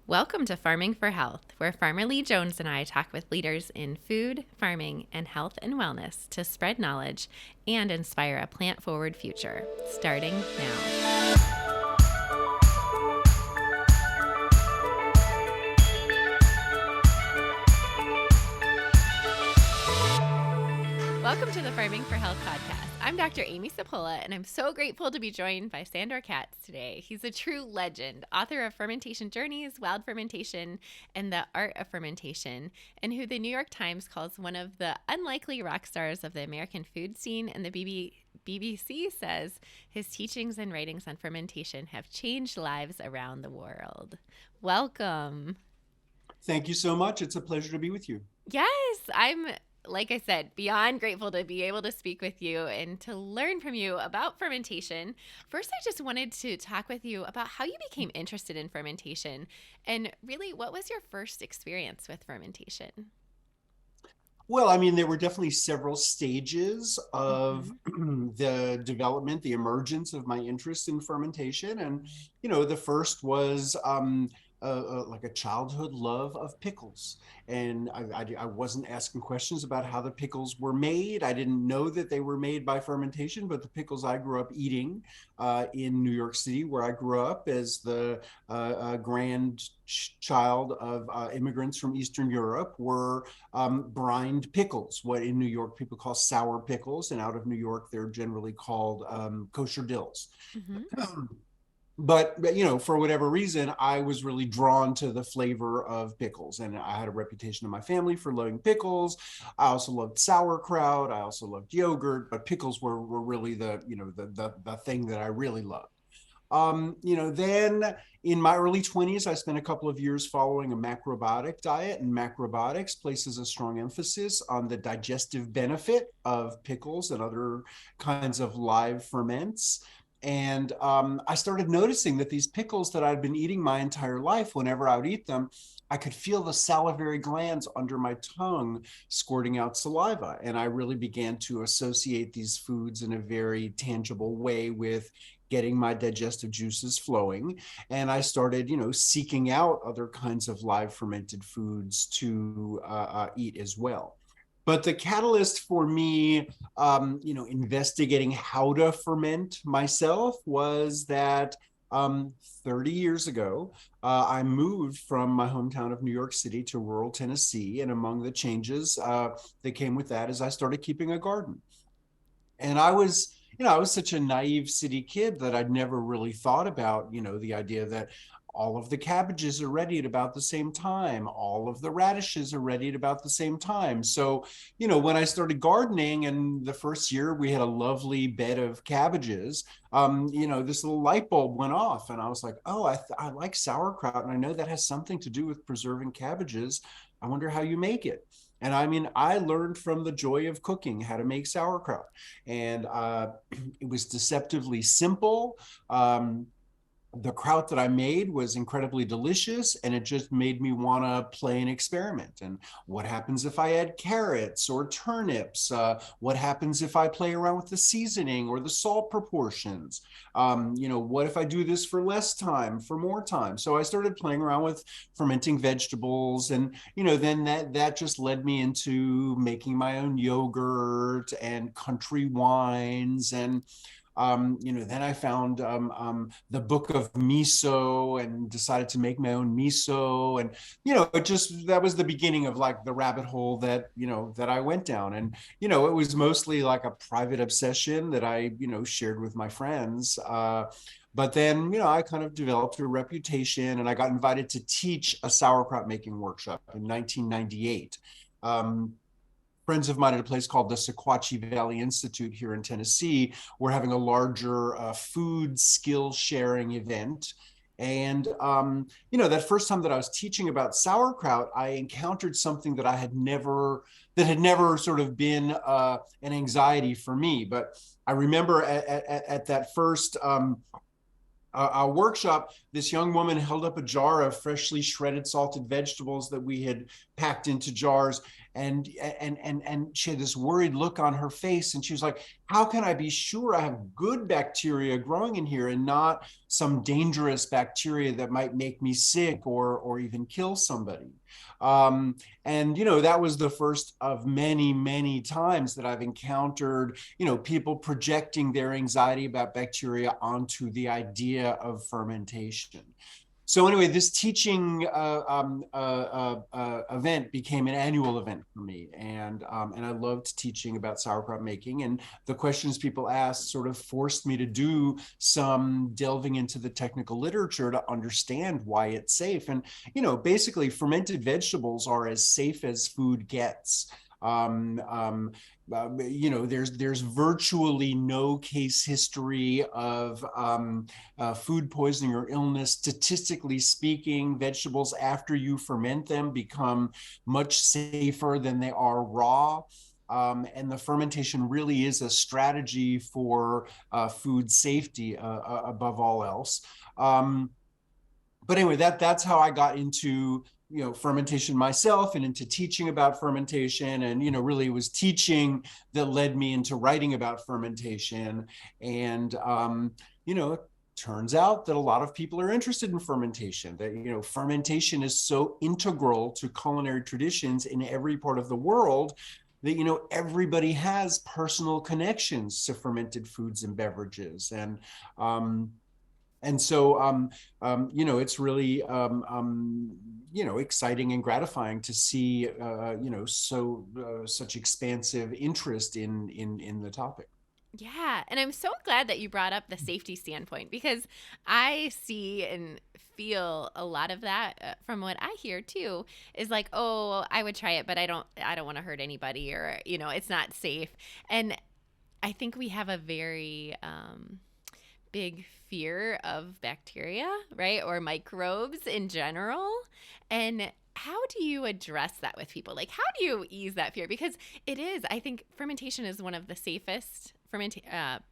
Welcome to Farming for Health, where Farmer Lee Jones and I talk with leaders in food, farming, and health and wellness to spread knowledge and inspire a plant-forward future, starting now. Welcome to the Farming for Health podcast. I'm Dr. Amy Sapola, and I'm so grateful to be joined by Sandor Katz today. He's a true legend, author of Fermentation Journeys, Wild Fermentation, and The Art of Fermentation, and who the New York Times calls one of the unlikely rock stars of the American food scene, and the BBC says his teachings and writings on fermentation have changed lives around the world. Welcome. Thank you so much. It's a pleasure to be with you. Yes, I'm, like I said, beyond grateful to be able to speak with you and to learn from you about fermentation. First, I just wanted to talk with you about how you became interested in fermentation and really what was your first experience with fermentation? Well, I mean, there were definitely several stages of the development, the emergence of my interest in fermentation. And, the first was like a childhood love of pickles. And I wasn't asking questions about how the pickles were made. I didn't know that they were made by fermentation, but the pickles I grew up eating in New York City, where I grew up as the grandchild of immigrants from Eastern Europe, were brined pickles, what in New York people call sour pickles, and out of New York they're generally called kosher dills. Mm-hmm. But for whatever reason, I was really drawn to the flavor of pickles, and I had a reputation in my family for loving pickles. I also loved sauerkraut. I also loved yogurt, but pickles were really the thing that I really loved. Then in my early 20s, I spent a couple of years following a macrobiotic diet, and macrobiotics places a strong emphasis on the digestive benefit of pickles and other kinds of live ferments. And I started noticing that these pickles that I'd been eating my entire life, whenever I would eat them, I could feel the salivary glands under my tongue squirting out saliva. And I really began to associate these foods in a very tangible way with getting my digestive juices flowing. And I started, seeking out other kinds of live fermented foods to eat as well. But the catalyst for me, investigating how to ferment myself was that 30 years ago, I moved from my hometown of New York City to rural Tennessee. And among the changes that came with that is I started keeping a garden. And I was such a naive city kid that I'd never really thought about, the idea that all of the cabbages are ready at about the same time. All of the radishes are ready at about the same time. So, when I started gardening, and the first year we had a lovely bed of cabbages, this little light bulb went off, and I was like, oh, I like sauerkraut, and I know that has something to do with preserving cabbages. I wonder how you make it. And I mean, I learned from the joy of cooking how to make sauerkraut. And it was deceptively simple. The kraut that I made was incredibly delicious, and it just made me want to play and experiment. And what happens if I add carrots or turnips? What happens if I play around with the seasoning or the salt proportions? What if I do this for less time, for more time? So I started playing around with fermenting vegetables, and then that just led me into making my own yogurt and country wines. And then I found the book of miso and decided to make my own miso. And, that was the beginning of like the rabbit hole that I went down. And, it was mostly like a private obsession that I, shared with my friends. But then, I kind of developed a reputation, and I got invited to teach a sauerkraut making workshop in 1998. Friends of mine at a place called the Sequatchie Valley Institute here in Tennessee were having a larger food skill sharing event. And, that first time that I was teaching about sauerkraut, I encountered something that had never sort of been an anxiety for me. But I remember at that first workshop, this young woman held up a jar of freshly shredded salted vegetables that we had packed into jars. and she had this worried look on her face, and she was like, how can I be sure I have good bacteria growing in here and not some dangerous bacteria that might make me sick or even kill somebody? And that was the first of many, many times that I've encountered people projecting their anxiety about bacteria onto the idea of fermentation. So anyway, this teaching event became an annual event for me, and I loved teaching about sauerkraut making. And the questions people asked sort of forced me to do some delving into the technical literature to understand why it's safe. And basically, fermented vegetables are as safe as food gets. There's virtually no case history of food poisoning or illness. Statistically speaking, vegetables after you ferment them become much safer than they are raw. And the fermentation really is a strategy for food safety above all else. But anyway, that's how I got into fermentation myself and into teaching about fermentation. And really it was teaching that led me into writing about fermentation. And it turns out that a lot of people are interested in fermentation, that fermentation is so integral to culinary traditions in every part of the world that everybody has personal connections to fermented foods and beverages. And so, it's really, exciting and gratifying to see, such expansive interest in the topic. Yeah. And I'm so glad that you brought up the safety standpoint, because I see and feel a lot of that from what I hear too, is like, oh, I would try it, but I don't want to hurt anybody, or, it's not safe. And I think we have a very, big fear of bacteria, right? Or microbes in general. And how do you address that with people? Like, how do you ease that fear? Because I think fermentation is one of the safest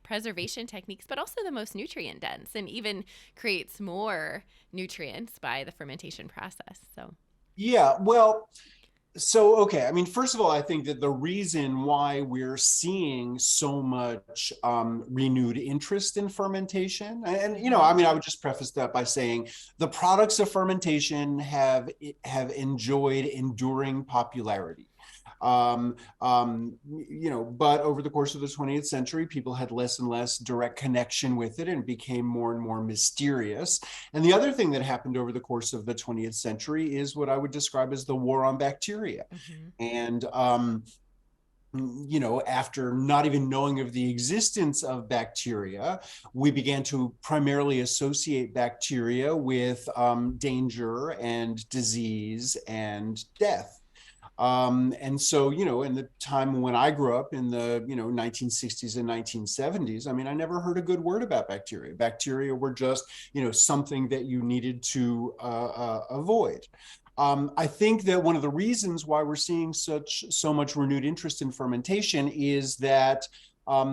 preservation techniques, but also the most nutrient dense, and even creates more nutrients by the fermentation process. So, yeah, well, okay. I mean, first of all, I think that the reason why we're seeing so much renewed interest in fermentation, and I would just preface that by saying the products of fermentation have enjoyed enduring popularity. But over the course of the 20th century, people had less and less direct connection with it, and became more and more mysterious. And the other thing that happened over the course of the 20th century is what I would describe as the war on bacteria. And after not even knowing of the existence of bacteria, we began to primarily associate bacteria with danger and disease and death. And so, in the time when I grew up in the, 1960s and 1970s, I mean, I never heard a good word about bacteria. Bacteria were just, something that you needed to avoid. I think that one of the reasons why we're seeing so much renewed interest in fermentation is that our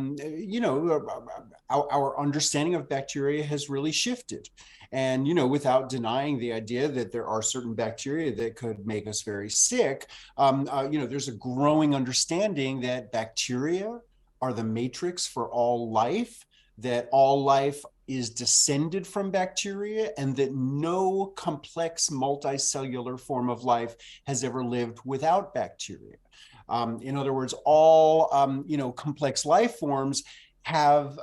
understanding of bacteria has really shifted. And, without denying the idea that there are certain bacteria that could make us very sick, there's a growing understanding that bacteria are the matrix for all life, that all life is descended from bacteria, and that no complex multicellular form of life has ever lived without bacteria. In other words, all complex life forms have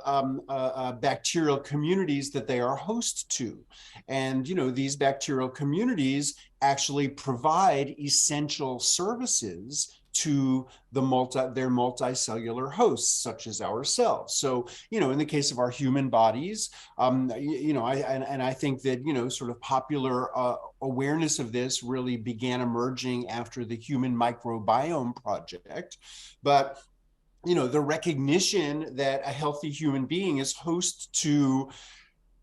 bacterial communities that they are host to. And, these bacterial communities actually provide essential services to their multicellular hosts, such as ourselves. So, in the case of our human bodies, I think that, sort of popular awareness of this really began emerging after the Human Microbiome Project. But the recognition that a healthy human being is host to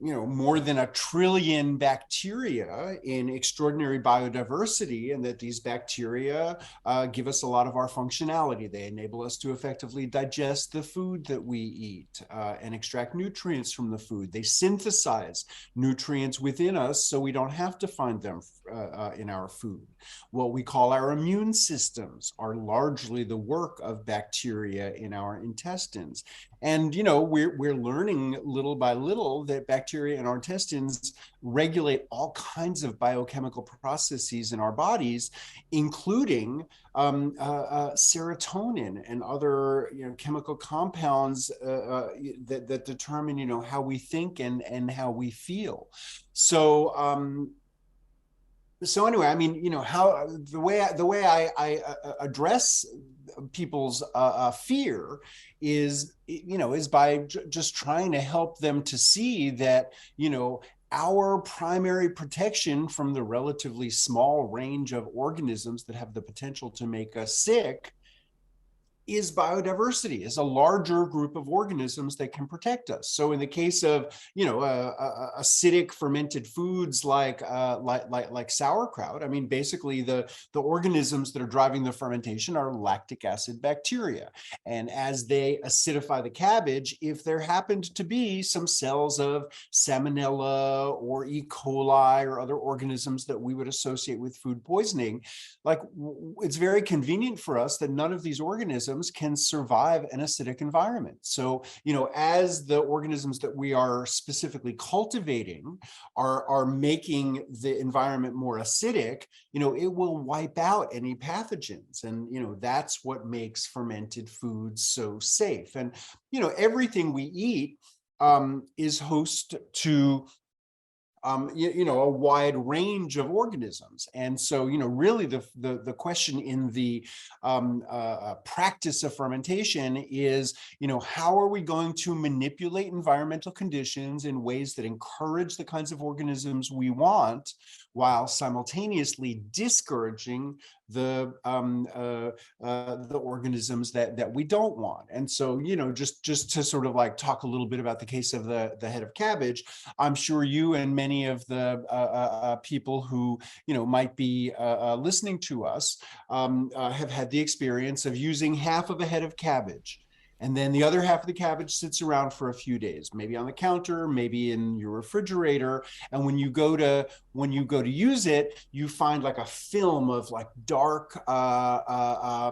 more than 1 trillion bacteria in extraordinary biodiversity, and that these bacteria give us a lot of our functionality. They enable us to effectively digest the food that we eat and extract nutrients from the food. They synthesize nutrients within us so we don't have to find them in our food. What we call our immune systems are largely the work of bacteria in our intestines. And, we're learning little by little that bacteria in our intestines regulate all kinds of biochemical processes in our bodies, including serotonin and other chemical compounds that determine, how we think and how we feel. So anyway, I mean, how the way I address people's fear is by just trying to help them to see that, our primary protection from the relatively small range of organisms that have the potential to make us sick is biodiversity, is a larger group of organisms that can protect us. So in the case of, acidic fermented foods like sauerkraut, I mean, basically the organisms that are driving the fermentation are lactic acid bacteria. And as they acidify the cabbage, if there happened to be some cells of salmonella or E. coli or other organisms that we would associate with food poisoning, it's very convenient for us that none of these organisms can survive an acidic environment. So, as the organisms that we are specifically cultivating are making the environment more acidic, it will wipe out any pathogens. And, that's what makes fermented foods so safe. And, everything we eat is host to a wide range of organisms. And so, really the question in the practice of fermentation is, how are we going to manipulate environmental conditions in ways that encourage the kinds of organisms we want, while simultaneously discouraging the organisms that we don't want. And so, just to sort of talk a little bit about the case of the head of cabbage, I'm sure you and many of the people who might be listening to us have had the experience of using half of a head of cabbage. And then the other half of the cabbage sits around for a few days, maybe on the counter, maybe in your refrigerator. And when you go to use it, you find a film of dark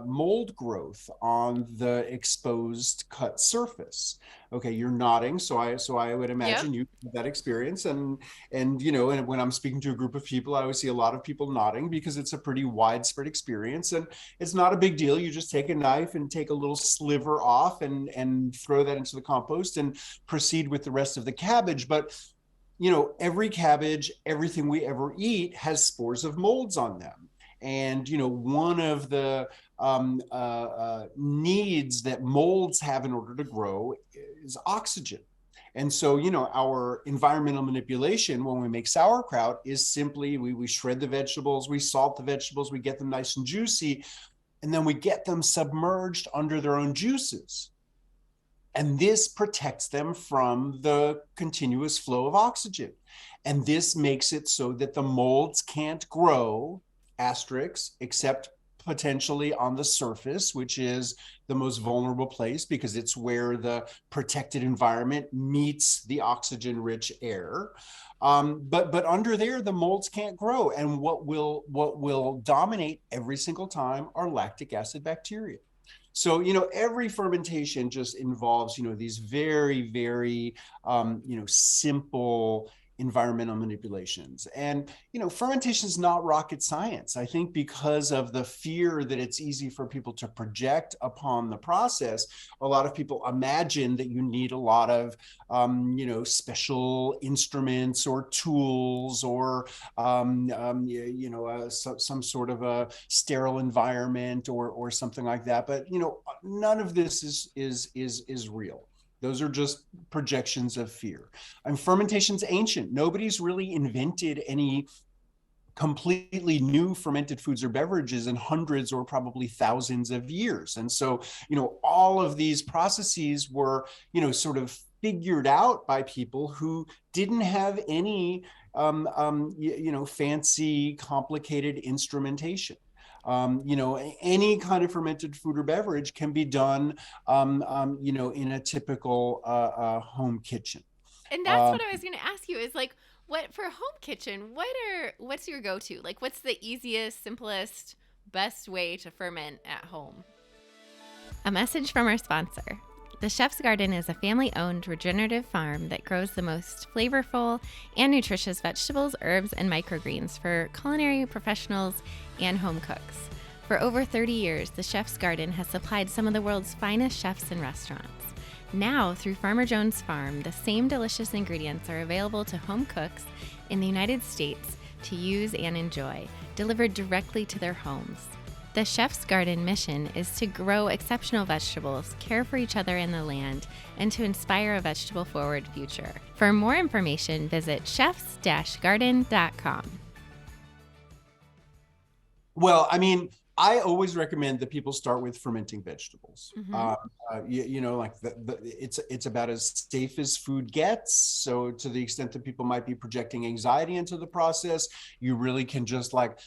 mold growth on the exposed cut surface. Okay, you're nodding, so I would imagine you have that experience. And when I'm speaking to a group of people, I always see a lot of people nodding because it's a pretty widespread experience, and it's not a big deal. You just take a knife and take a little sliver off and throw that into the compost and proceed with the rest of the cabbage. But every cabbage, everything we ever eat has spores of molds on them. And, one of the needs that molds have in order to grow is oxygen. And so, our environmental manipulation when we make sauerkraut is simply we shred the vegetables, we salt the vegetables, we get them nice and juicy, and then we get them submerged under their own juices. And this protects them from the continuous flow of oxygen. And this makes it so that the molds can't grow, except potentially on the surface, which is the most vulnerable place because it's where the protected environment meets the oxygen-rich air. But under there, the molds can't grow. And what will dominate every single time are lactic acid bacteria. So, every fermentation just involves, these very, very, simple environmental manipulations. And, fermentation is not rocket science. I think because of the fear that it's easy for people to project upon the process, a lot of people imagine that you need a lot of, special instruments or tools or, some sort of a sterile environment or something like that. But, none of this is real. Those are just projections of fear. And fermentation's ancient. Nobody's really invented any completely new fermented foods or beverages in hundreds or probably thousands of years. And so, all of these processes were, sort of figured out by people who didn't have any fancy, complicated instrumentation. Any kind of fermented food or beverage can be done, in a typical home kitchen. And that's Uh, what I was going to ask you is like, what for home kitchen, what's your go-to? Like, what's the easiest, simplest, best way to ferment at home? A message from our sponsor. The Chef's Garden is a family-owned regenerative farm that grows the most flavorful and nutritious vegetables, herbs, and microgreens for culinary professionals and home cooks. For over 30 years, the Chef's Garden has supplied some of the world's finest chefs and restaurants. Now, through Farmer Jones Farm, the same delicious ingredients are available to home cooks in the United States to use and enjoy, delivered directly to their homes. The Chef's Garden mission is to grow exceptional vegetables, care for each other and the land, and to inspire a vegetable-forward future. For more information, visit chefs-garden.com. Well, I mean, I always recommend that people start with fermenting vegetables. Mm-hmm. Like it's about as safe as food gets. So to the extent that people might be projecting anxiety into the process, you really can just let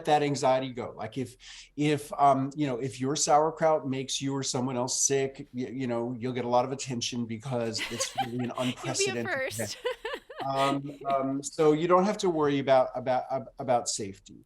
that anxiety go. Like if your sauerkraut makes you or someone else sick, you'll get a lot of attention because it's really an unprecedented You'll be a first. so you don't have to worry about safety.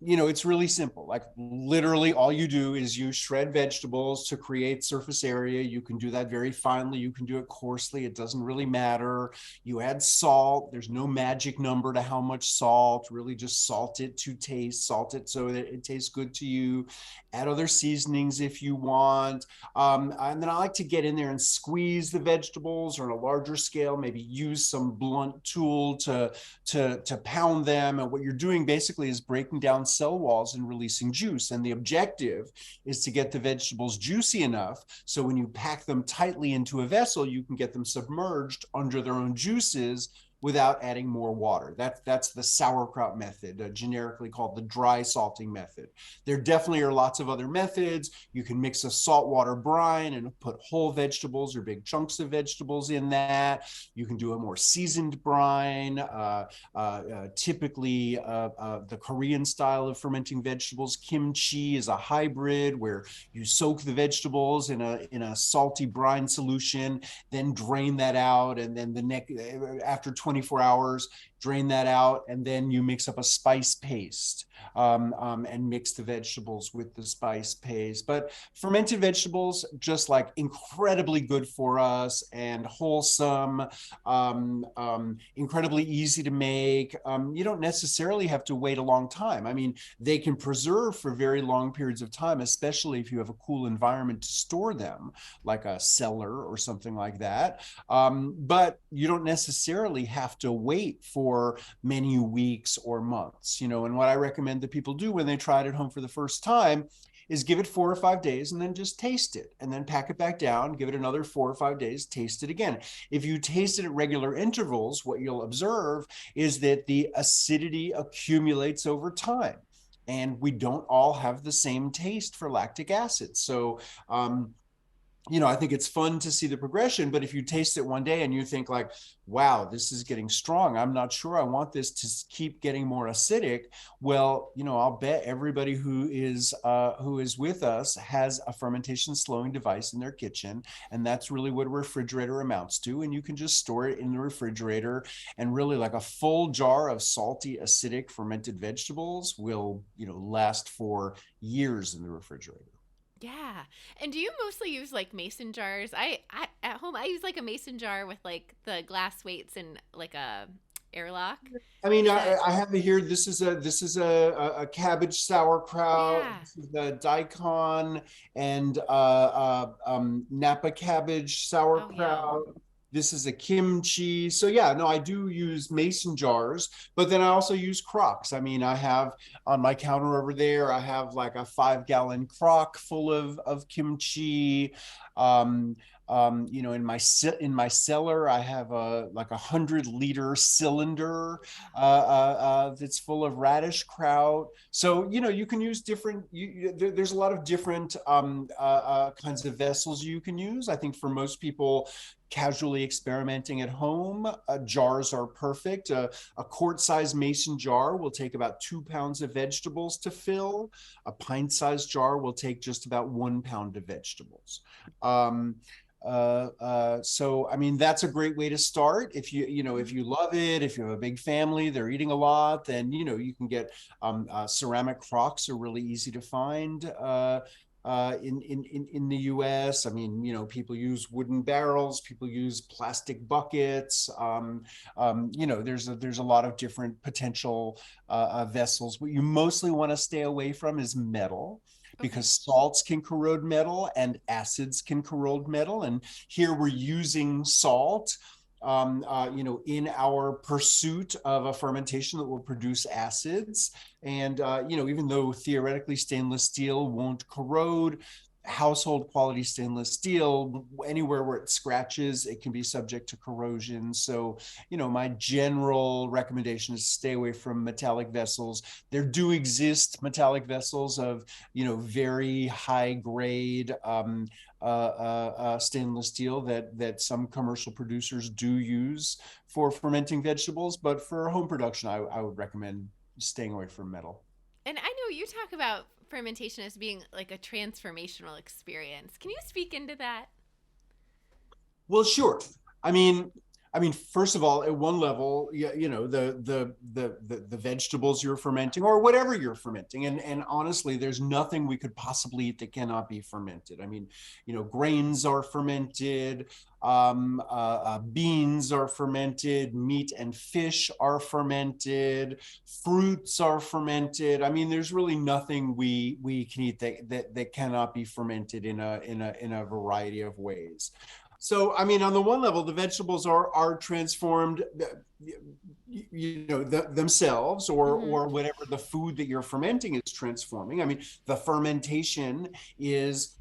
It's really simple. Like literally all you do is you shred vegetables to create surface area. You can do that very finely. You can do it coarsely. It doesn't really matter. You add salt. There's no magic number to how much salt. Really just salt it to taste. Salt it so that it tastes good to you. Add other seasonings if you want. And then I like to get in there and squeeze the vegetables, or on a larger scale, maybe use some blunt tool to pound them. And what you're doing basically is breaking down cell walls and releasing juice. And the objective is to get the vegetables juicy enough so when you pack them tightly into a vessel, you can get them submerged under their own juices without adding more water. That's the sauerkraut method, generically called the dry salting method. There definitely are lots of other methods. You can mix a saltwater brine and put whole vegetables or big chunks of vegetables in that. You can do a more seasoned brine. Typically, the Korean style of fermenting vegetables, kimchi, is a hybrid where you soak the vegetables in a salty brine solution, then drain that out, and then after 24 hours, drain that out, and then you mix up a spice paste and mix the vegetables with the spice paste. But fermented vegetables, just like incredibly good for us and wholesome, incredibly easy to make. You don't necessarily have to wait a long time. I mean, they can preserve for very long periods of time, especially if you have a cool environment to store them, like a cellar or something like that. But you don't necessarily have to wait for many weeks or months, and what I recommend that people do when they try it at home for the first time is give it 4 or 5 days and then just taste it, and then pack it back down, give it another 4 or 5 days, taste it again. If you taste it at regular intervals, what you'll observe is that the acidity accumulates over time, and we don't all have the same taste for lactic acid. So I think it's fun to see the progression, but if you taste it one day and you think like, wow, this is getting strong, I'm not sure I want this to keep getting more acidic. Well, I'll bet everybody who is with us has a fermentation slowing device in their kitchen. And that's really what a refrigerator amounts to. And you can just store it in the refrigerator, and really like a full jar of salty, acidic fermented vegetables will, last for years in the refrigerator. Yeah. And do you mostly use like mason jars? I at home I use like a mason jar with like the glass weights and like a airlock. I mean, I I have it here. This is a cabbage sauerkraut. Yeah. This is a daikon and Napa cabbage Oh, yum. sauerkraut. This is a kimchi. So yeah, no, I do use mason jars, but then I also use crocks. I mean, I have on my counter over there, I have like a 5-gallon crock full of kimchi. Um, In my cellar, I have a like 100-liter cylinder that's full of radish kraut. So you can use different. There's a lot of different kinds of vessels you can use. I think for most people, casually experimenting at home, jars are perfect. A quart-sized mason jar will take about 2 pounds of vegetables to fill. A pint-sized jar will take just about 1 pound of vegetables. So I mean, that's a great way to start. If if you love it, if you have a big family, they're eating a lot, then you can get ceramic crocks are really easy to find in the US. I mean, people use wooden barrels, people use plastic buckets. There's a lot of different potential vessels. What you mostly want to stay away from is metal, because salts can corrode metal and acids can corrode metal. And here we're using salt, in our pursuit of a fermentation that will produce acids. And, even though theoretically stainless steel won't corrode, household quality stainless steel, anywhere where it scratches, it can be subject to corrosion. So, my general recommendation is stay away from metallic vessels. There do exist metallic vessels of, very high grade stainless steel that some commercial producers do use for fermenting vegetables. But for home production, I would recommend staying away from metal. And I know you talk about fermentation as being like a transformational experience. Can you speak into that? Well, sure. I mean, first of all, at one level, the vegetables you're fermenting or whatever you're fermenting, and honestly, there's nothing we could possibly eat that cannot be fermented. I mean, grains are fermented, beans are fermented, meat and fish are fermented, fruits are fermented. I mean, there's really nothing we can eat that cannot be fermented in a variety of ways. So, I mean, on the one level, the vegetables are transformed, themselves, or whatever the food that you're fermenting is transforming. I mean, the fermentation is,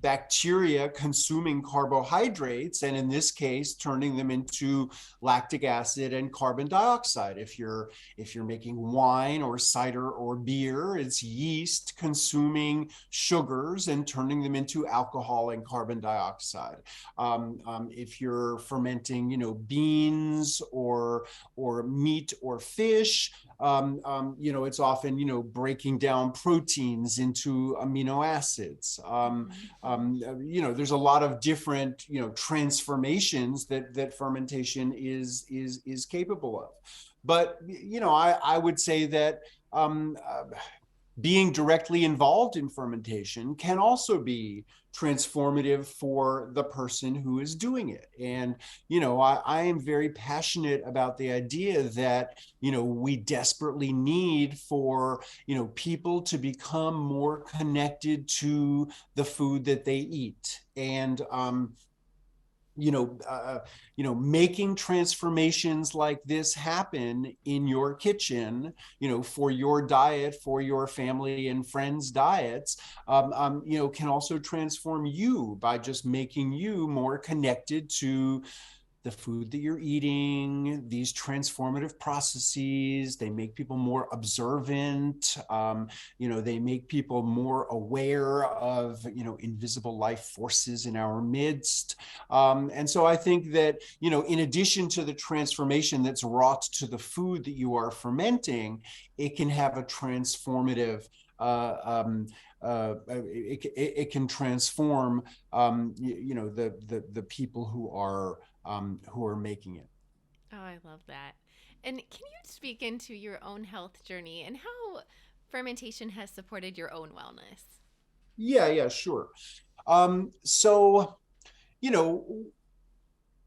bacteria consuming carbohydrates, and in this case, turning them into lactic acid and carbon dioxide. If you're making wine or cider or beer, it's yeast consuming sugars and turning them into alcohol and carbon dioxide. If you're fermenting, beans or meat or fish, it's often, breaking down proteins into amino acids. There's a lot of different, transformations that fermentation is capable of. But, I would say that being directly involved in fermentation can also be transformative for the person who is doing it. And, I am very passionate about the idea that, we desperately need for, people to become more connected to the food that they eat. And, making transformations like this happen in your kitchen, for your diet, for your family and friends' diets, can also transform you by just making you more connected to the food that you're eating. These transformative processes, they make people more observant. They make people more aware of, invisible life forces in our midst. And so I think that, in addition to the transformation that's wrought to the food that you are fermenting, it can have a transformative it can transform the people who are making it. Oh, I love that. And can you speak into your own health journey and how fermentation has supported your own wellness? Yeah, sure. So,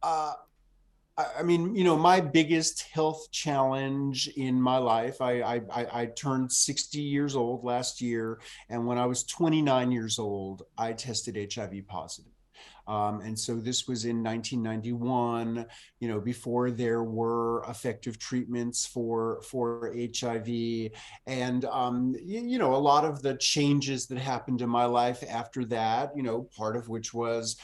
I mean, my biggest health challenge in my life, I turned 60 years old last year. And when I was 29 years old, I tested HIV positive. And so this was in 1991, before there were effective treatments for HIV. And, a lot of the changes that happened in my life after that, part of which was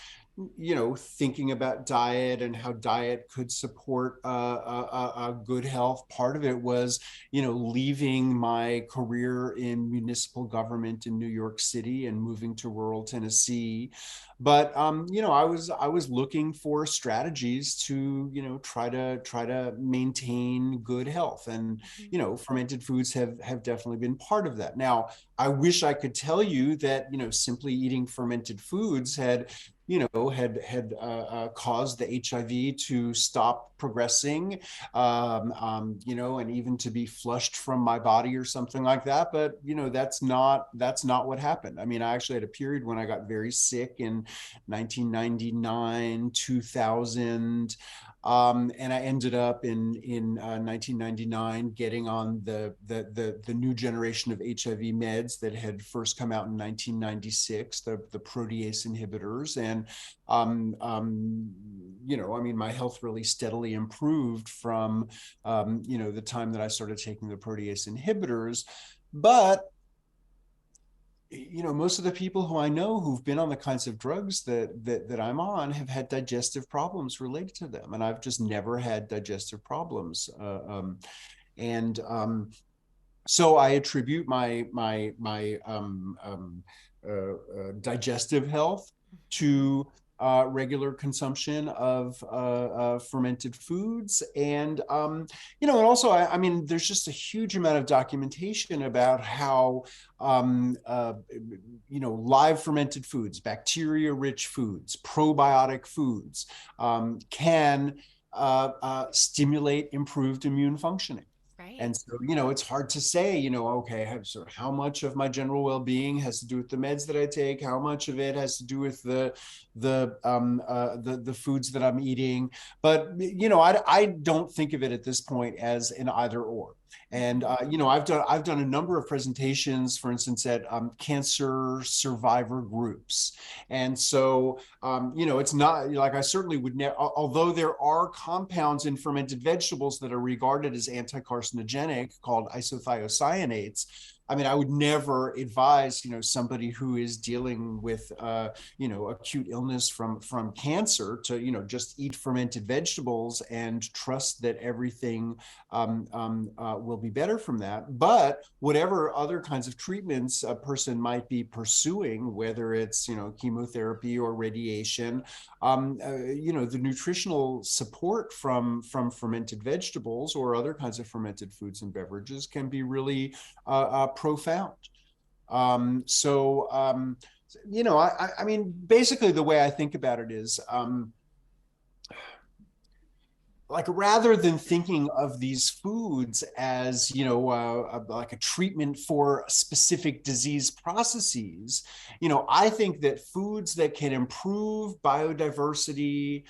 thinking about diet and how diet could support a good health. Part of it was, leaving my career in municipal government in New York City and moving to rural Tennessee. But I was looking for strategies to, try to maintain good health, and Mhm. fermented foods have definitely been part of that. Now, I wish I could tell you that simply eating fermented foods had caused the HIV to stop progressing, and even to be flushed from my body or something like that. But that's not what happened. I mean, I actually had a period when I got very sick in 1999, 2000. And I ended up in 1999 getting on the new generation of HIV meds that had first come out in 1996, the protease inhibitors. And I mean, my health really steadily improved from the time that I started taking the protease inhibitors. But most of the people who I know who've been on the kinds of drugs that I'm on have had digestive problems related to them, and I've just never had digestive problems. And So I attribute my digestive health to regular consumption of fermented foods. And also, I mean, there's just a huge amount of documentation about how, live fermented foods, bacteria-rich foods, probiotic foods can stimulate improved immune functioning. Right. And so, it's hard to say, okay, so how much of my general well-being has to do with the meds that I take? How much of it has to do with the foods that I'm eating? But I don't think of it at this point as an either or. And I've done a number of presentations, for instance, at cancer survivor groups, and so it's not like I certainly would never. Although there are compounds in fermented vegetables that are regarded as anti-carcinogenic, called isothiocyanates. I mean, I would never advise, somebody who is dealing with, acute illness from cancer to, just eat fermented vegetables and trust that everything will be better from that. But whatever other kinds of treatments a person might be pursuing, whether it's, chemotherapy or radiation, the nutritional support from fermented vegetables or other kinds of fermented foods and beverages can be really profound. I mean, basically the way I think about it is, like, rather than thinking of these foods as like a treatment for specific disease processes, I think that foods that can improve biodiversity,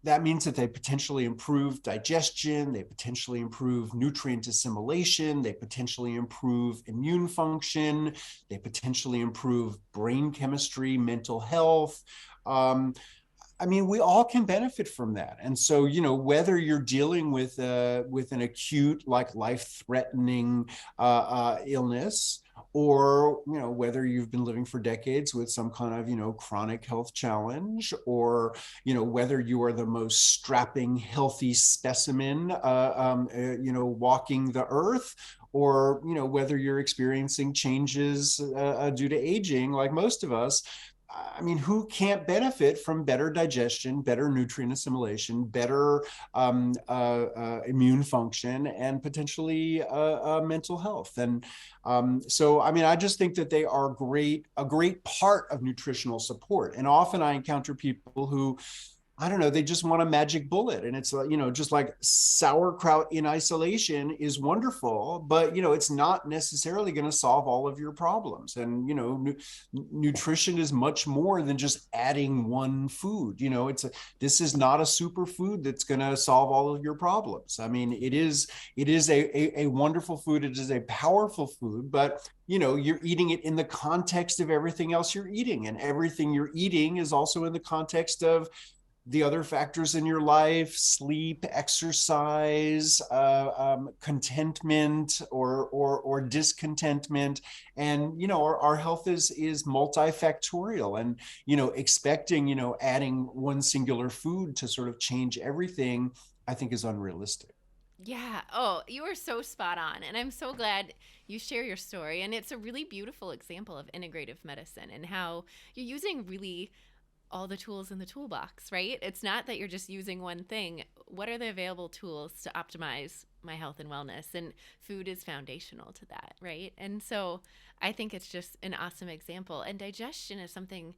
that means that they potentially improve digestion, they potentially improve nutrient assimilation, they potentially improve immune function, they potentially improve brain chemistry, mental health. I mean, we all can benefit from that. And so, whether you're dealing with an acute, like, life-threatening illness, or whether you've been living for decades with some kind of chronic health challenge, or whether you are the most strapping healthy specimen walking the earth, or whether you're experiencing changes due to aging like most of us. I mean, who can't benefit from better digestion, better nutrient assimilation, better immune function, and potentially mental health? And so, I mean, I just think that they are a great part of nutritional support. And often I encounter people who, I don't know, they just want a magic bullet. And it's, just like sauerkraut in isolation is wonderful, but, it's not necessarily going to solve all of your problems. And, nutrition is much more than just adding one food. This is not a superfood that's going to solve all of your problems. I mean, it is a wonderful food. It is a powerful food, but you're eating it in the context of everything else you're eating, and everything you're eating is also in the context of the other factors in your life, sleep, exercise, contentment or discontentment. And, our health is multifactorial, and, expecting, adding one singular food to sort of change everything, I think is unrealistic. Yeah. Oh, you are so spot on. And I'm so glad you share your story. And it's a really beautiful example of integrative medicine and how you're using really all the tools in the toolbox, right? It's not that you're just using one thing. What are the available tools to optimize my health and wellness? And food is foundational to that, right? And so I think it's just an awesome example. And digestion is something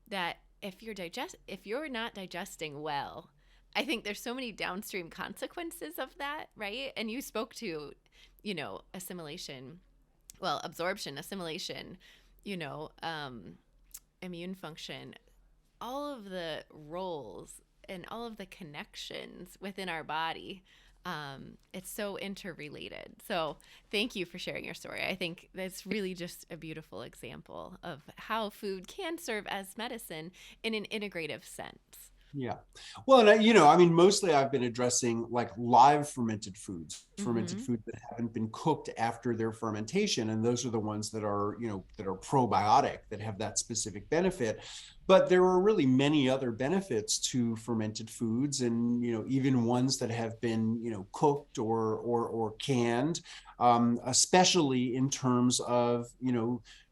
that if you're not digesting well, I think there's so many downstream consequences of that, right? And you spoke to, assimilation, well, absorption, assimilation, you know, um, immune function, all of the roles and all of the connections within our body. It's so interrelated. So thank you for sharing your story. I think that's really just a beautiful example of how food can serve as medicine in an integrative sense. Yeah. Well, and I mean, mostly I've been addressing like live fermented Mm-hmm. foods that haven't been cooked after their fermentation. And those are the ones that are, that are probiotic, that have that specific benefit. But there are really many other benefits to fermented foods, and, even ones that have been, cooked or canned, especially in terms of,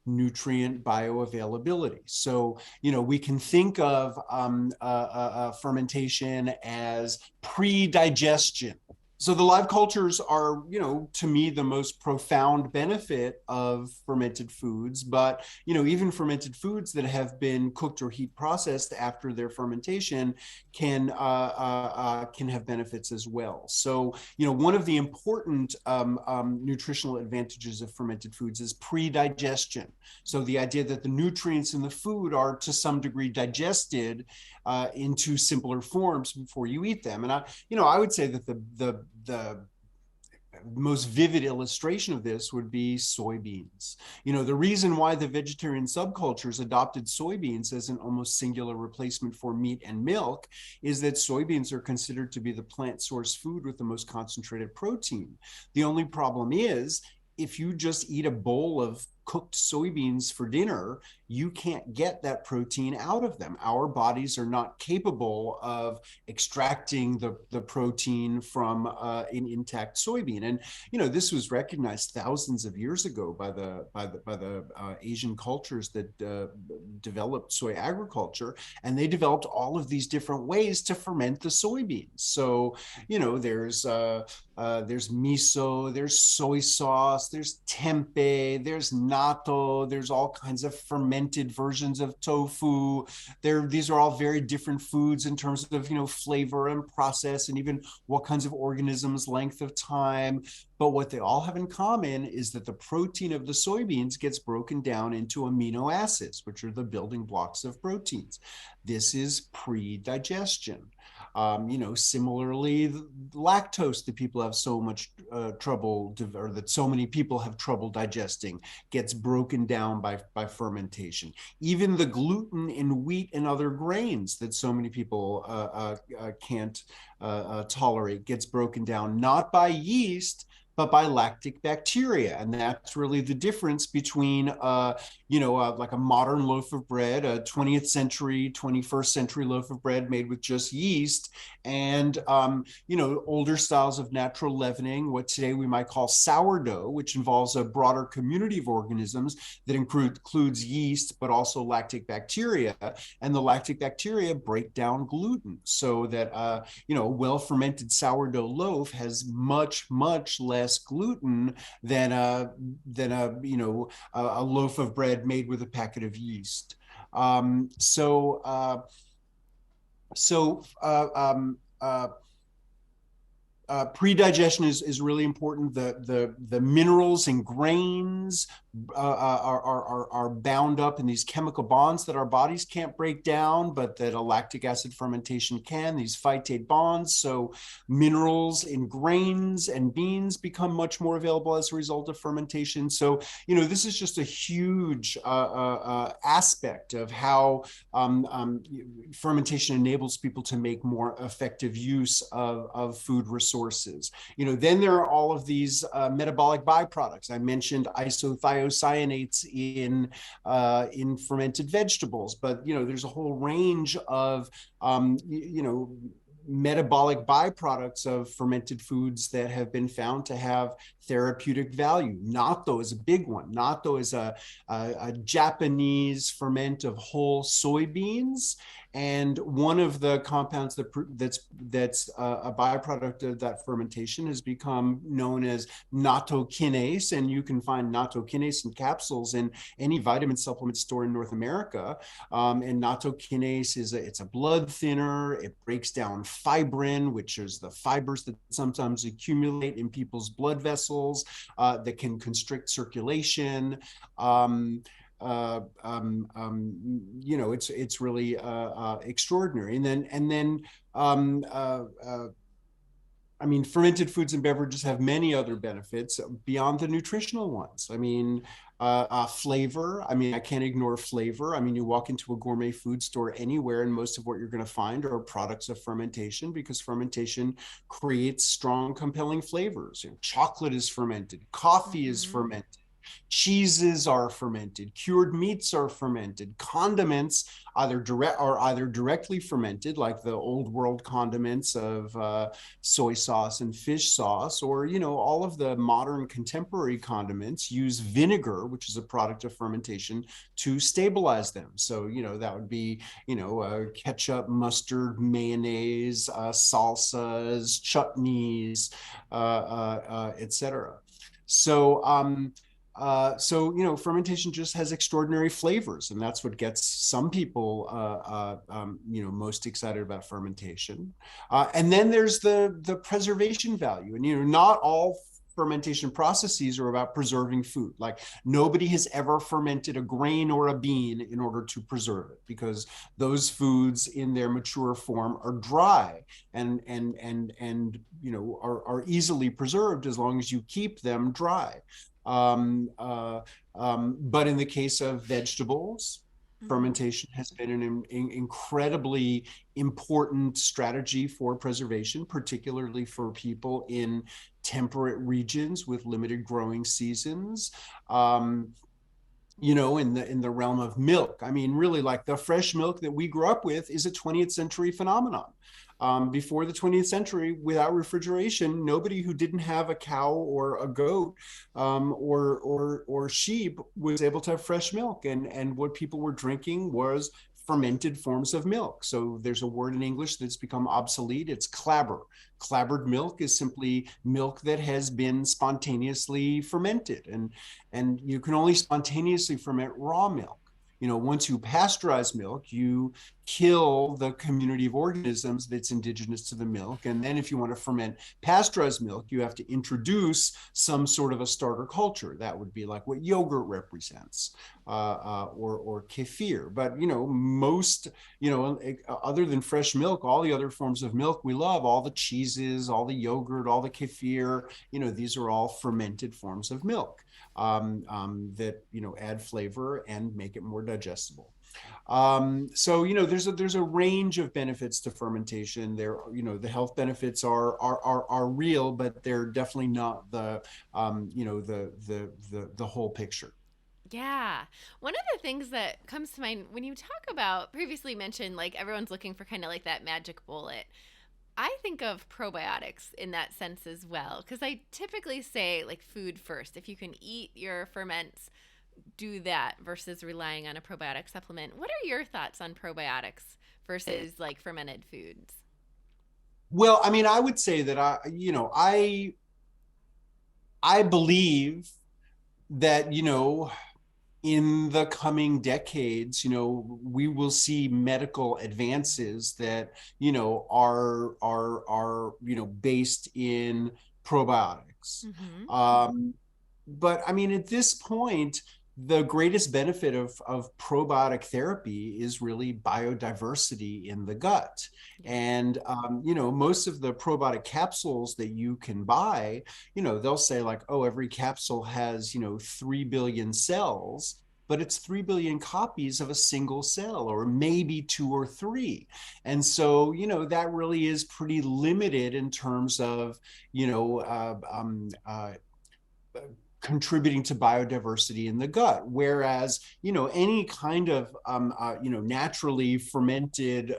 nutrient bioavailability. So, we can think of fermentation as pre-digestion. So the live cultures are, to me, the most profound benefit of fermented foods. But, even fermented foods that have been cooked or heat processed after their fermentation can have benefits as well. So, one of the important nutritional advantages of fermented foods is pre-digestion. So the idea that the nutrients in the food are to some degree digested into simpler forms before you eat them. And I would say that the most vivid illustration of this would be soybeans. The reason why the vegetarian subcultures adopted soybeans as an almost singular replacement for meat and milk is that soybeans are considered to be the plant source food with the most concentrated protein. The only problem is, if you just eat a bowl of cooked soybeans for dinner, you can't get that protein out of them. Our bodies are not capable of extracting the protein from an intact soybean. And this was recognized thousands of years ago by the Asian cultures that developed soy agriculture, and they developed all of these different ways to ferment the soybeans. So there's miso, there's soy sauce, there's tempeh, there's natto, there's all kinds of fermented versions of tofu. These are all very different foods in terms of, flavor and process, and even what kinds of organisms, length of time. But what they all have in common is that the protein of the soybeans gets broken down into amino acids, which are the building blocks of proteins. This is pre-digestion. Similarly, lactose that people have so much trouble, or that so many people have trouble digesting, gets broken down by fermentation. Even the gluten in wheat and other grains that so many people can't tolerate gets broken down not by yeast, but by lactic bacteria. And that's really the difference between, like a modern loaf of bread, a 20th century, 21st century loaf of bread made with just yeast, and, older styles of natural leavening, what today we might call sourdough, which involves a broader community of organisms that includes yeast, but also lactic bacteria. And the lactic bacteria break down gluten, so that, a well-fermented sourdough loaf has much, much less gluten than a loaf of bread made with a packet of yeast. Um, so uh, so uh, um, uh, Pre-digestion is really important. The minerals and grains are bound up in these chemical bonds that our bodies can't break down, but that a lactic acid fermentation can, these phytate bonds. So minerals in grains and beans become much more available as a result of fermentation. So, this is just a huge aspect of how fermentation enables people to make more effective use of food resources. Then there are all of these metabolic byproducts. I mentioned isothiocyanates in fermented vegetables, but there's a whole range of metabolic byproducts of fermented foods that have been found to have therapeutic value. Natto is a big one. Natto is a Japanese ferment of whole soybeans. And one of the compounds that's a byproduct of that fermentation has become known as natto kinase, and you can find natto kinase in capsules in any vitamin supplement store in North America. And natto kinase it's a blood thinner. It breaks down fibrin, which is the fibers that sometimes accumulate in people's blood vessels that can constrict circulation. It's really extraordinary. And then fermented foods and beverages have many other benefits beyond the nutritional ones. Flavor. I can't ignore flavor. You walk into a gourmet food store anywhere, and most of what you're going to find are products of fermentation, because fermentation creates strong, compelling flavors. Chocolate is fermented, coffee is fermented. Cheeses are fermented, cured meats are fermented, condiments either directly fermented, like the old world condiments of soy sauce and fish sauce, or all of the modern contemporary condiments use vinegar, which is a product of fermentation, to stabilize them. So that would be ketchup, mustard, mayonnaise, salsas, chutneys, etc. So fermentation just has extraordinary flavors, and that's what gets some people, most excited about fermentation. And then there's the preservation value, and not all fermentation processes are about preserving food. Like, nobody has ever fermented a grain or a bean in order to preserve it, because those foods in their mature form are dry and are easily preserved as long as you keep them dry. But in the case of vegetables, fermentation has been an incredibly important strategy for preservation, particularly for people in temperate regions with limited growing seasons. In the realm of milk, really, like, the fresh milk that we grew up with is a 20th century phenomenon. Before the 20th century, without refrigeration, nobody who didn't have a cow or a goat or sheep was able to have fresh milk. And what people were drinking was fermented forms of milk. So there's a word in English that's become obsolete. It's clabber. Clabbered milk is simply milk that has been spontaneously fermented. And you can only spontaneously ferment raw milk. Once you pasteurize milk, you kill the community of organisms that's indigenous to the milk. And then if you want to ferment pasteurized milk, you have to introduce some sort of a starter culture. That would be like what yogurt represents, or kefir. But, most, other than fresh milk, all the other forms of milk we love, all the cheeses, all the yogurt, all the kefir, these are all fermented forms of milk. That add flavor and make it more digestible. So there's a range of benefits to fermentation. There, the health benefits are real, but they're definitely not the whole picture. Yeah. One of the things that comes to mind when you talk about, previously mentioned, like, everyone's looking for kind of like that magic bullet. I think of probiotics in that sense as well, because I typically say, like, food first. If you can eat your ferments, do that versus relying on a probiotic supplement. What are your thoughts on probiotics versus, like, fermented foods? Well, I would say that I believe that, in the coming decades, we will see medical advances that, are based in probiotics. Mm-hmm. But I mean, at this point, the greatest benefit of probiotic therapy is really biodiversity in the gut. Yeah. And, most of the probiotic capsules that you can buy, they'll say like, oh, every capsule has, 3 billion cells, but it's 3 billion copies of a single cell, or maybe two or three. And so, that really is pretty limited in terms of, contributing to biodiversity in the gut. Whereas, any kind of, naturally fermented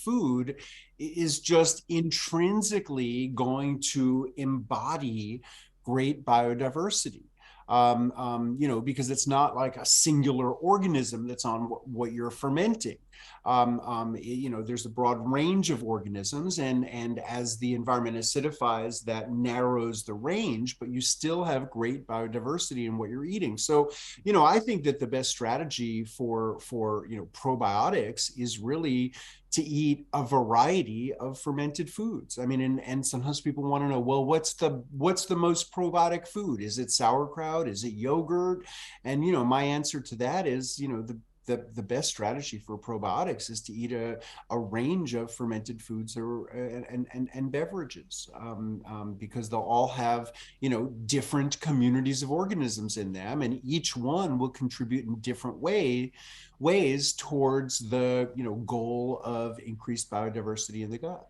food is just intrinsically going to embody great biodiversity. Because it's not like a singular organism that's on what you're fermenting. There's a broad range of organisms, and as the environment acidifies, that narrows the range, but you still have great biodiversity in what you're eating. So, I think that the best strategy for probiotics is really to eat a variety of fermented foods. I mean, and sometimes people want to know, well, what's the most probiotic food? Is it sauerkraut? Is it yogurt? And, my answer to that is, the best strategy for probiotics is to eat a range of fermented foods and beverages, because they'll all have, different communities of organisms in them, and each one will contribute in different ways towards the, goal of increased biodiversity in the gut.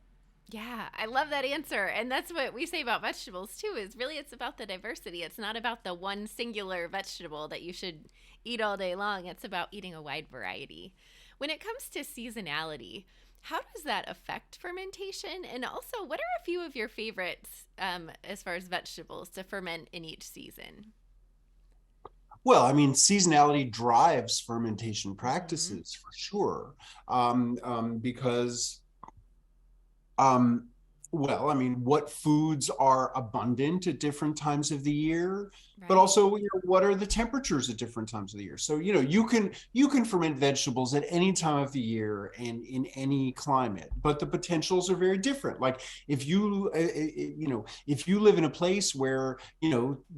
Yeah, I love that answer. And that's what we say about vegetables too, is really it's about the diversity. It's not about the one singular vegetable that you should eat all day long. It's about eating a wide variety. When it comes to seasonality, how does that affect fermentation? And also, what are a few of your favorites as far as vegetables to ferment in each season? Well, I mean, seasonality drives fermentation Mm-hmm. practices for sure, because Um, well, I mean, what foods are abundant at different times of the year, but Right. also, what are the temperatures at different times of the year? So, you can ferment vegetables at any time of the year and in any climate, but the potentials are very different. Like if you live in a place where,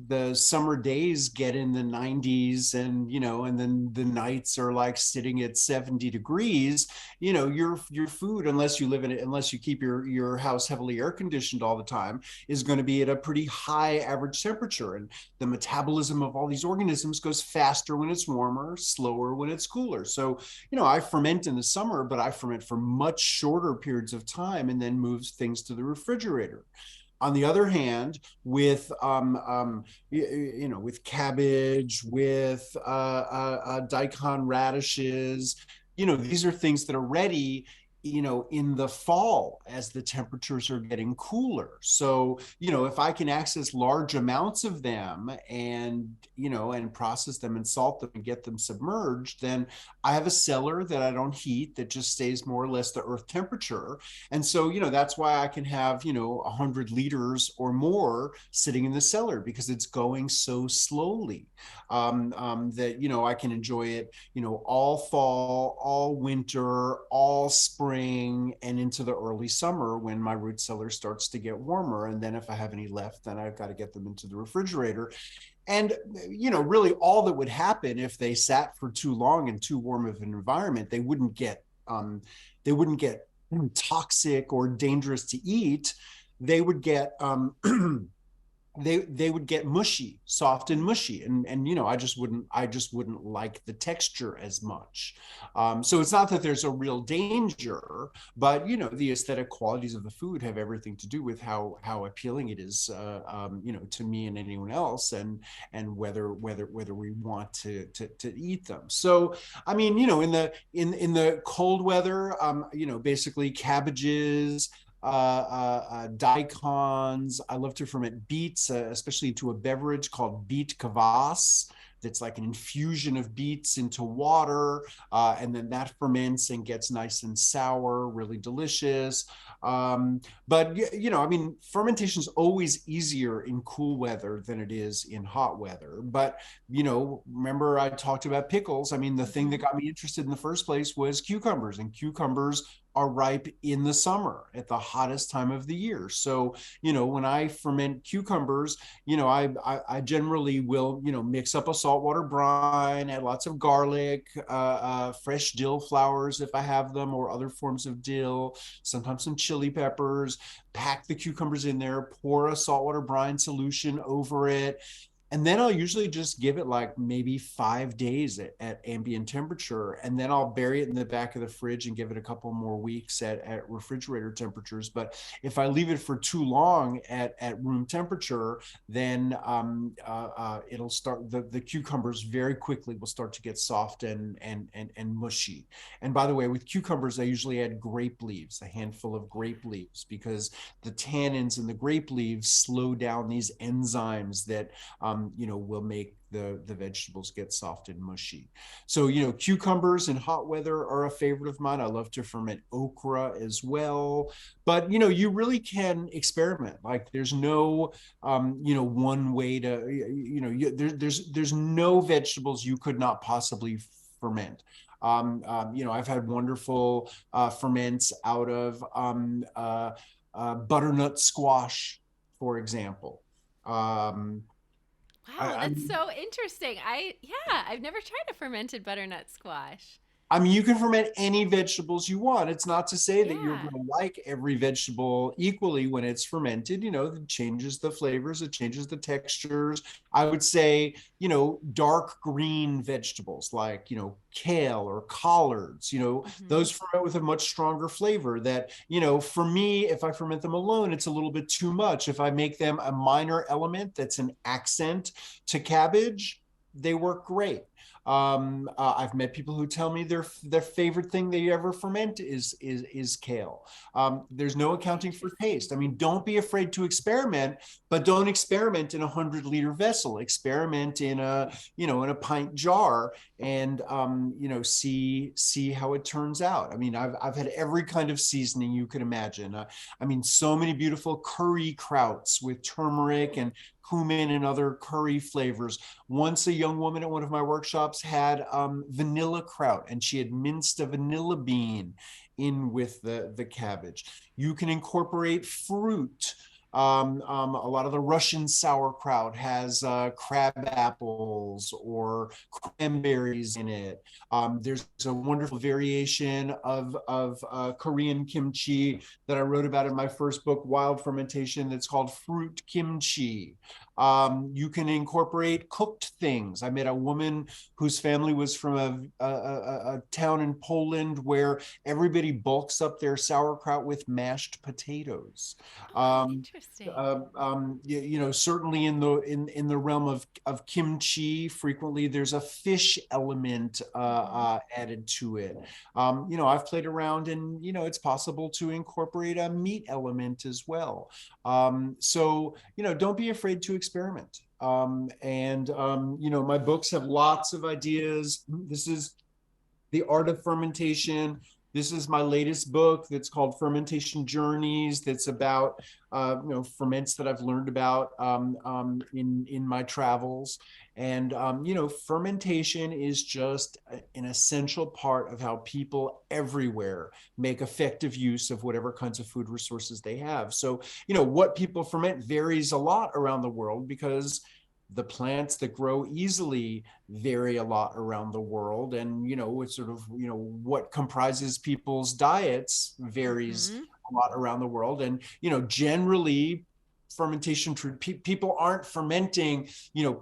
the summer days get in the 90s, and then the nights are like sitting at 70 degrees, your food, unless you keep your house heavily air conditioned all the time, is going to be at a pretty high average temperature. And the metabolism of all these organisms goes faster when it's warmer, slower when it's cooler. So, I ferment in the summer, but I ferment for much shorter periods of time and then move things to the refrigerator. On the other hand, with with cabbage, with daikon radishes, these are things that are ready, in the fall as the temperatures are getting cooler. So, if I can access large amounts of them and process them and salt them and get them submerged, then I have a cellar that I don't heat, that just stays more or less the earth temperature. And so, that's why I can have, 100 liters or more sitting in the cellar, because it's going so slowly, that, I can enjoy it, all fall, all winter, all spring, and into the early summer when my root cellar starts to get warmer. And then if I have any left, then I've got to get them into the refrigerator. And, really all that would happen if they sat for too long in too warm of an environment, they wouldn't get toxic or dangerous to eat. They would get, they would get mushy, soft and mushy, and I just wouldn't like the texture as much. So it's not that there's a real danger, but the aesthetic qualities of the food have everything to do with how appealing it is, to me and anyone else, and whether we want to eat them. So I mean, in the cold weather, basically cabbages, daikons. I love to ferment beets, especially into a beverage called beet kvass. That's like an infusion of beets into water, and then that ferments and gets nice and sour, really delicious. But I mean, fermentation is always easier in cool weather than it is in hot weather. But remember I talked about pickles. I mean, the thing that got me interested in the first place was cucumbers, and cucumbers are ripe in the summer at the hottest time of the year. So, when I ferment cucumbers, I generally will, mix up a saltwater brine, add lots of garlic, fresh dill flowers if I have them, or other forms of dill, sometimes some chili peppers, pack the cucumbers in there, pour a saltwater brine solution over it. And then I'll usually just give it like maybe 5 days at ambient temperature. And then I'll bury it in the back of the fridge and give it a couple more weeks at refrigerator temperatures. But if I leave it for too long at room temperature, then it'll start, the cucumbers very quickly will start to get soft and mushy. And by the way, with cucumbers, I usually add grape leaves, a handful of grape leaves, because the tannins in the grape leaves slow down these enzymes that will make the vegetables get soft and mushy. So, cucumbers in hot weather are a favorite of mine. I love to ferment okra as well. But, you really can experiment. Like there's no, one way to, there's no vegetables you could not possibly ferment. I've had wonderful ferments out of butternut squash, for example. Wow, that's so interesting. I've never tried a fermented butternut squash. I mean, you can ferment any vegetables you want. It's not to say that you're Yeah. going to like every vegetable equally when it's fermented. It changes the flavors, it changes the textures. I would say, dark green vegetables like, kale or collards, those ferment with a much stronger flavor that, for me, if I ferment them alone, it's a little bit too much. If I make them a minor element that's an accent to cabbage, they work great. I've met people who tell me their favorite thing they ever ferment is kale. There's no accounting for taste. I mean, don't be afraid to experiment, but don't experiment in a 100-liter vessel. Experiment in a pint jar, and see how it turns out. I mean, I've had every kind of seasoning you could imagine. I mean, so many beautiful curry krauts with turmeric and cumin and other curry flavors. Once a young woman at one of my workshops had vanilla kraut, and she had minced a vanilla bean in with the cabbage. You can incorporate fruit. A lot of the Russian sauerkraut has crab apples or cranberries in it. There's a wonderful variation of Korean kimchi that I wrote about in my first book, Wild Fermentation, that's called fruit kimchi. You can incorporate cooked things. I met a woman whose family was from a town in Poland where everybody bulks up their sauerkraut with mashed potatoes. Interesting. Certainly in the realm of kimchi, frequently there's a fish element added to it. I've played around, and it's possible to incorporate a meat element as well. So don't be afraid to experiment. My books have lots of ideas. This is The Art of Fermentation. This is my latest book that's called Fermentation Journeys. That's about ferments that I've learned about in my travels. And fermentation is just an essential part of how people everywhere make effective use of whatever kinds of food resources they have. So what people ferment varies a lot around the world, because the plants that grow easily vary a lot around the world, and it's sort of what comprises people's diets varies a lot around the world. And generally fermentation, people aren't fermenting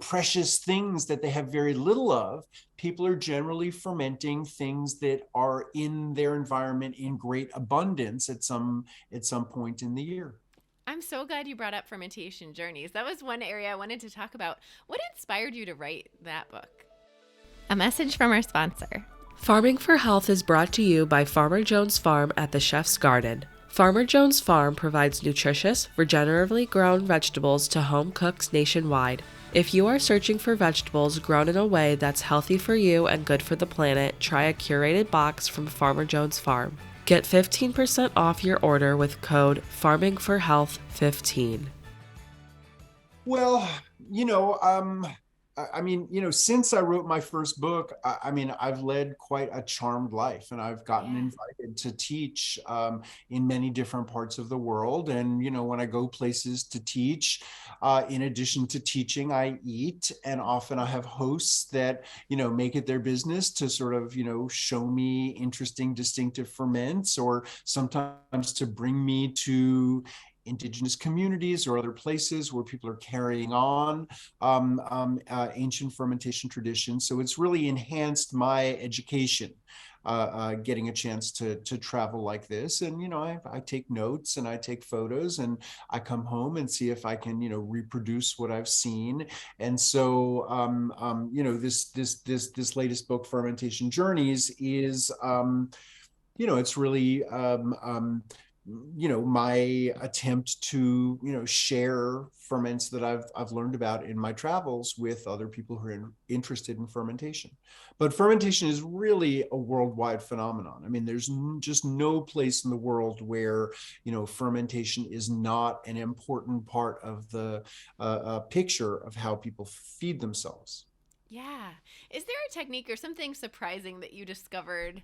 precious things that they have very little of. People are generally fermenting things that are in their environment in great abundance at some point in the year. I'm so glad you brought up fermentation journeys. That was one area I wanted to talk about. What inspired you to write that book? A message from our sponsor. Farming for Health is brought to you by Farmer Jones Farm at the Chef's Garden. Farmer Jones Farm provides nutritious, regeneratively grown vegetables to home cooks nationwide. If you are searching for vegetables grown in a way that's healthy for you and good for the planet, try a curated box from Farmer Jones Farm. Get 15% off your order with code FarmingForHealth15. Well, since I wrote my first book, I've led quite a charmed life, and I've gotten invited to teach in many different parts of the world. And, when I go places to teach, in addition to teaching, I eat. And often I have hosts that, make it their business to sort of, show me interesting, distinctive ferments, or sometimes to bring me to indigenous communities or other places where people are carrying on ancient fermentation traditions. So it's really enhanced my education, getting a chance to travel like this. And, I take notes and I take photos, and I come home and see if I can, reproduce what I've seen. And so, this latest book, Fermentation Journeys, is, it's really, my attempt to, share ferments that I've learned about in my travels with other people who are interested in fermentation. But fermentation is really a worldwide phenomenon. I mean, there's just no place in the world where, fermentation is not an important part of the picture of how people feed themselves. Yeah. Is there a technique or something surprising that you discovered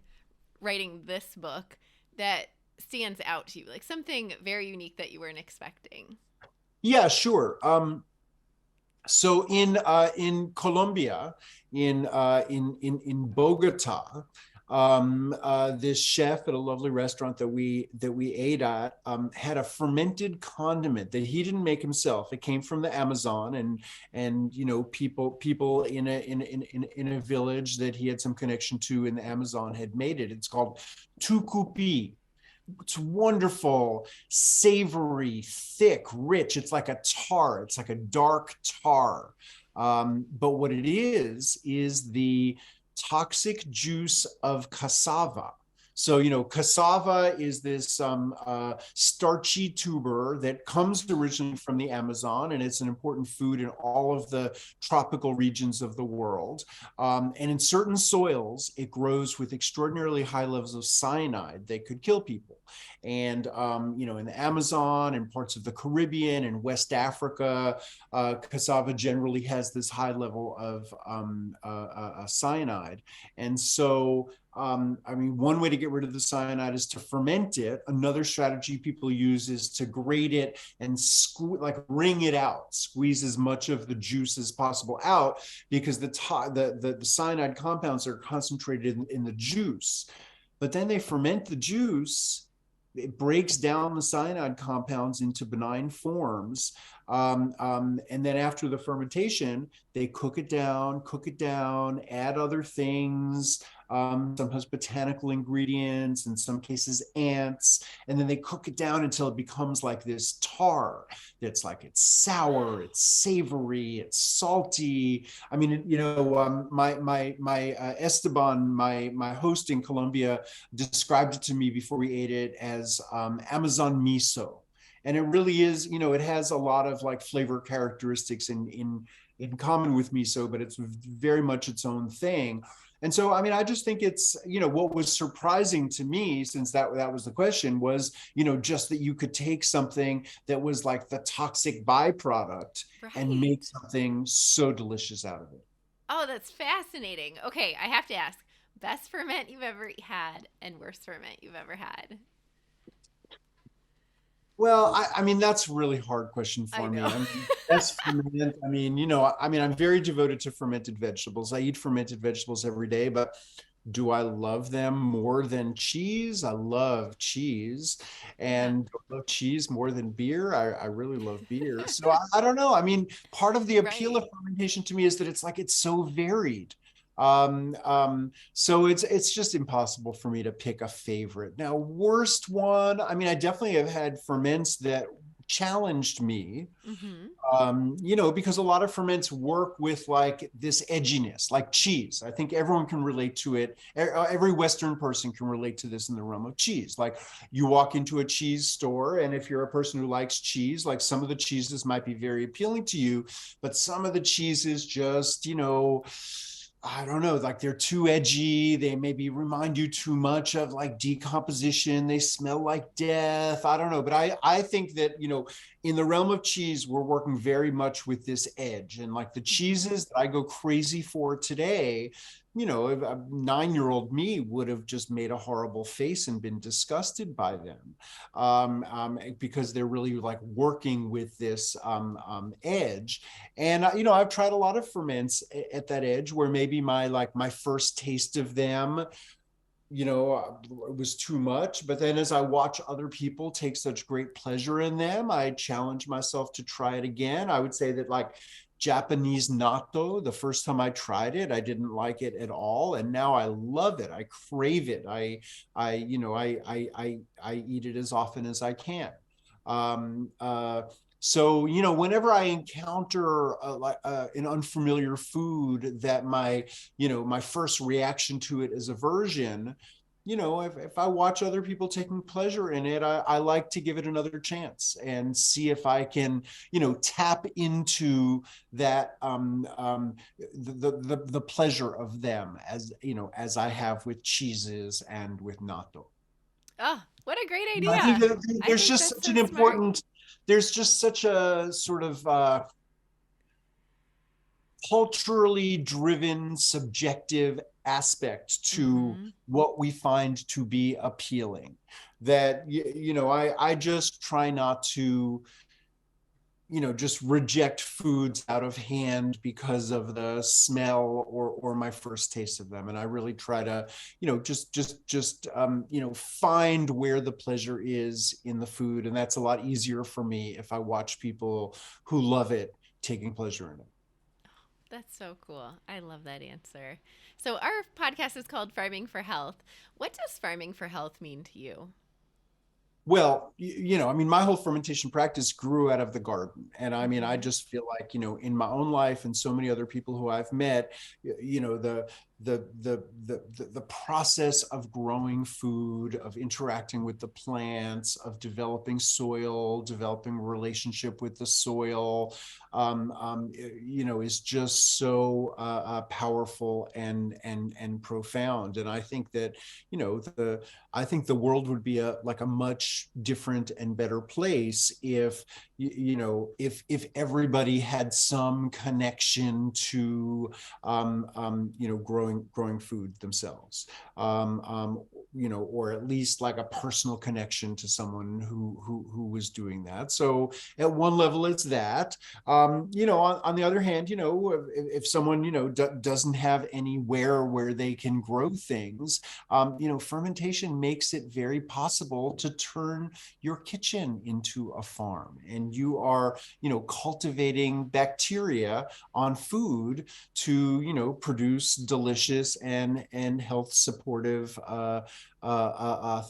writing this book that stands out to you, like something very unique that you weren't expecting? Yeah, sure. So in Colombia, in Bogota, this chef at a lovely restaurant that we ate at had a fermented condiment that he didn't make himself. It came from the Amazon, and people in a village that he had some connection to in the Amazon had made it. It's called tucupi. It's wonderful, savory, thick, rich. It's like a tar. It's like a dark tar. But what it is the toxic juice of cassava. So, cassava is this starchy tuber that comes originally from the Amazon, and it's an important food in all of the tropical regions of the world. And in certain soils, it grows with extraordinarily high levels of cyanide that could kill people. And, in the Amazon and parts of the Caribbean and West Africa, cassava generally has this high level of cyanide. And so, one way to get rid of the cyanide is to ferment it. Another strategy people use is to grate it and wring it out, squeeze as much of the juice as possible out, because the cyanide compounds are concentrated in the juice. But then they ferment the juice. It breaks down the cyanide compounds into benign forms. And then after the fermentation, they cook it down, add other things, sometimes botanical ingredients, in some cases ants, and then they cook it down until it becomes like this tar that's like, it's sour, it's savory, it's salty. I mean, my Esteban, my host in Colombia, described it to me before we ate it as Amazon miso. And it really is, it has a lot of like flavor characteristics in common with miso, but it's very much its own thing. And so, I just think it's, what was surprising to me, since that was the question, was, just that you could take something that was like the toxic byproduct and make something so delicious out of it. Oh, that's fascinating. Okay, I have to ask, best ferment you've ever had and worst ferment you've ever had? Well, that's a really hard question for me. Best ferment. I'm very devoted to fermented vegetables. I eat fermented vegetables every day, but do I love them more than cheese? I love cheese, and I love cheese more than beer. I really love beer. So I don't know. Part of the appeal of fermentation to me is that it's so varied. So it's just impossible for me to pick a favorite. Now, worst one, I definitely have had ferments that challenged me, Mm-hmm. because a lot of ferments work with like this edginess, like cheese. I think everyone can relate to it. Every Western person can relate to this in the realm of cheese. Like you walk into a cheese store, and if you're a person who likes cheese, like some of the cheeses might be very appealing to you, but some of the cheeses just, I don't know, like they're too edgy. They maybe remind you too much of like decomposition. They smell like death. I don't know. But I think that, in the realm of cheese, we're working very much with this edge. And like the cheeses that I go crazy for today, if a 9-year-old me would have just made a horrible face and been disgusted by them, because they're really like working with this edge. And I've tried a lot of ferments at that edge where maybe my first taste of them, it was too much. But then as I watch other people take such great pleasure in them, I challenge myself to try it again. I would say that like Japanese natto, the first time I tried it, I didn't like it at all, and now I love it. I crave it. I eat it as often as I can. So, whenever I encounter an unfamiliar food that my first reaction to it is aversion, if I watch other people taking pleasure in it, I like to give it another chance and see if I can, tap into that, the pleasure of them, as I have with cheeses and with natto. Oh, what a great I think idea. that I there's think just that's such so an smart. important, there's just such a sort of culturally driven, subjective aspect to Mm-hmm. what we find to be appealing, that I just try not to just reject foods out of hand because of the smell or my first taste of them. And I really try to just find where the pleasure is in the food. And that's a lot easier for me if I watch people who love it taking pleasure in it. That's so cool. I love that answer. So, our podcast is called Farming for Health. What does farming for health mean to you? Well, my whole fermentation practice grew out of the garden. And I Mm-hmm. just feel like, in my own life and so many other people who I've met, the process of growing food, of interacting with the plants, of developing soil, developing a relationship with the soil, is just so powerful and profound. And I think that, I think the world would be a much different and better place if if everybody had some connection to growing food themselves, or at least like a personal connection to someone who was doing that. So at one level, it's that. On the other hand, if someone doesn't have anywhere where they can grow things, fermentation makes it very possible to turn your kitchen into a farm, and you are cultivating bacteria on food to produce delicious and health supportive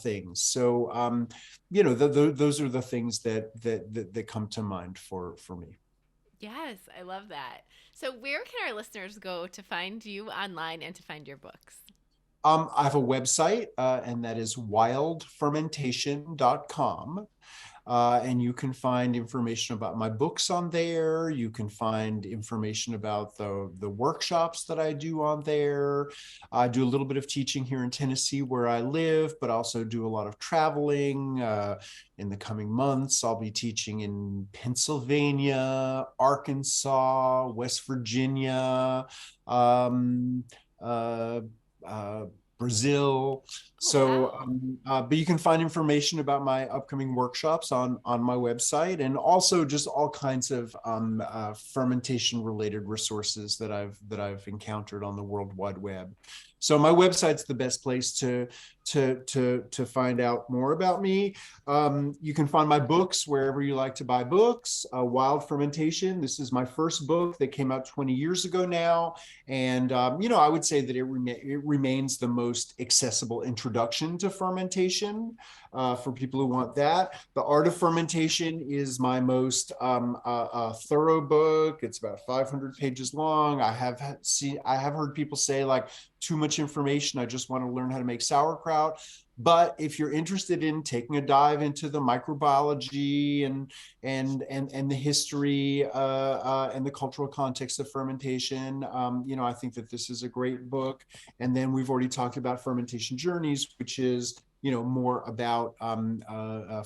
things. So those are the things that come to mind for me. Yes, I love that. So, where can our listeners go to find you online and to find your books? I have a website, and that is wildfermentation.com. And you can find information about my books on there. You can find information about the workshops that I do on there. I do a little bit of teaching here in Tennessee where I live, but also do a lot of traveling. In the coming months, I'll be teaching in Pennsylvania, Arkansas, West Virginia, um, uh, Brazil. Oh, So, wow. but you can find information about my upcoming workshops on my website, and also just all kinds of fermentation related resources that I've encountered on the World Wide Web. So my website's the best place to find out more about me. You can find my books wherever you like to buy books. Wild Fermentation. This is my first book that came out 20 years ago now. And, I would say that it remains the most accessible introduction to fermentation for people who want that. The Art of Fermentation is my most thorough book. It's about 500 pages long. I have heard people say, like, too much information. I just want to learn how to make sauerkraut. But if you're interested in taking a dive into the microbiology and the history and the cultural context of fermentation, I think that this is a great book. And then we've already talked about Fermentation Journeys, which is more about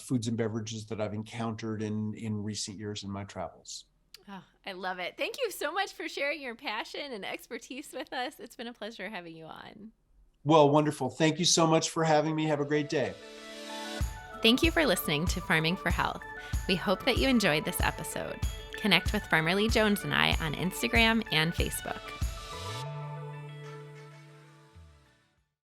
foods and beverages that I've encountered in recent years in my travels. Oh, I love it. Thank you so much for sharing your passion and expertise with us. It's been a pleasure having you on. Well, wonderful. Thank you so much for having me. Have a great day. Thank you for listening to Farming for Health. We hope that you enjoyed this episode. Connect with Farmer Lee Jones and I on Instagram and Facebook.